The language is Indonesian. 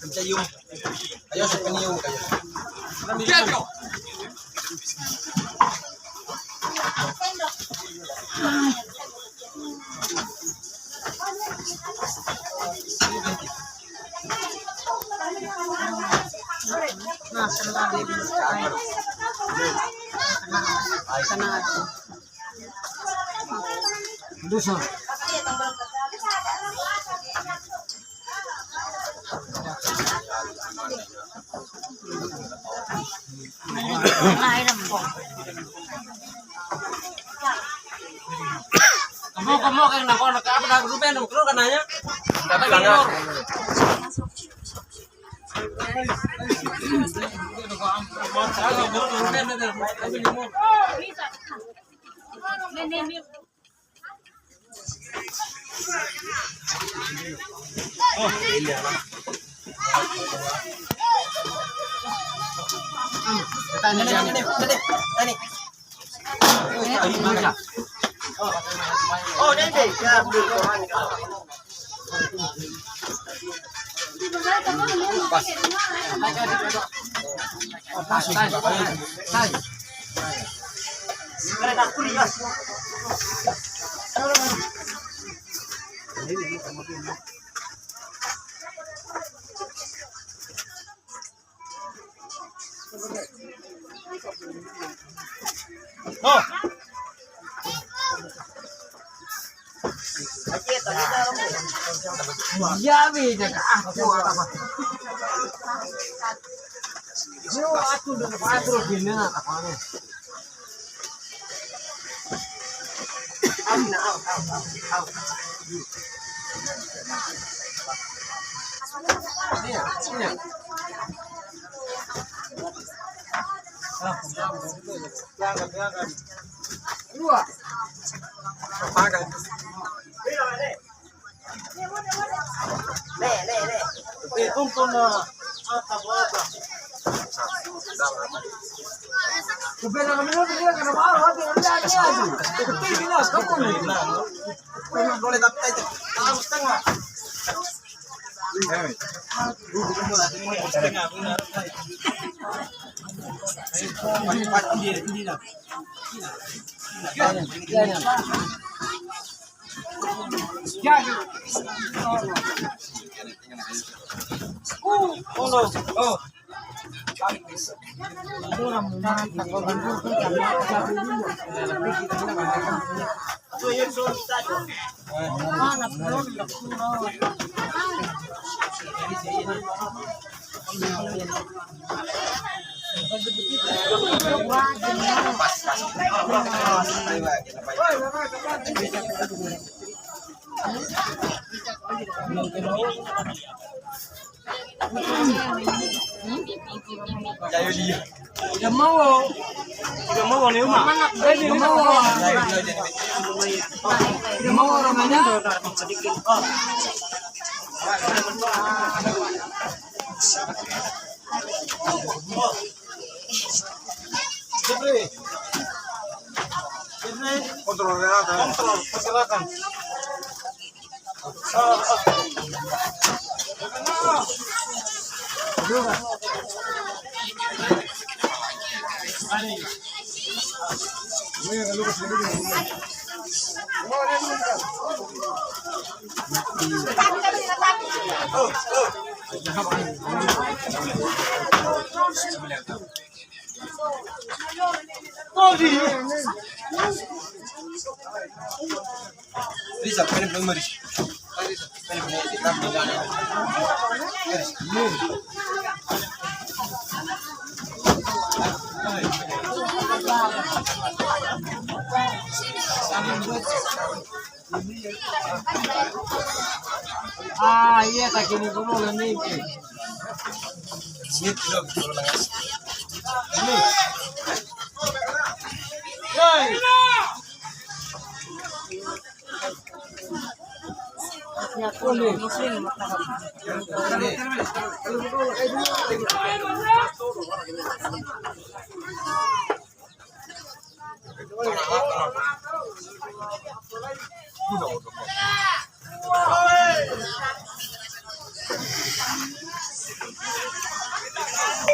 Pencayung. Ayo sepeniung kayo. Kamu kan nak apa nak rupiah nak terus kananya. Dapat langgar. Oh, ini lah. Tani. Oh, đây để ra được của anh. Oh. Ya beda aku apa. Yo aku dah patro gini nak apa ni? Au. Sini. Jangan. Dua. Pakai. Le. Tonton apa? Kupela kami lo dia kana baru hati dia aja. Tapi bilas kamu ni. Boleh dapat aja. Tahu setengah. Oh. Jayo dia. Dia mau ni rumah. Dia mau orangnya. Kontrol, silakan. Todi. Risa, pen memory. Pen memory. Nam bilane. Ah, iya tak kini kuno ni. Smith lo betul nangas. Hey. Ya boleh. Muslim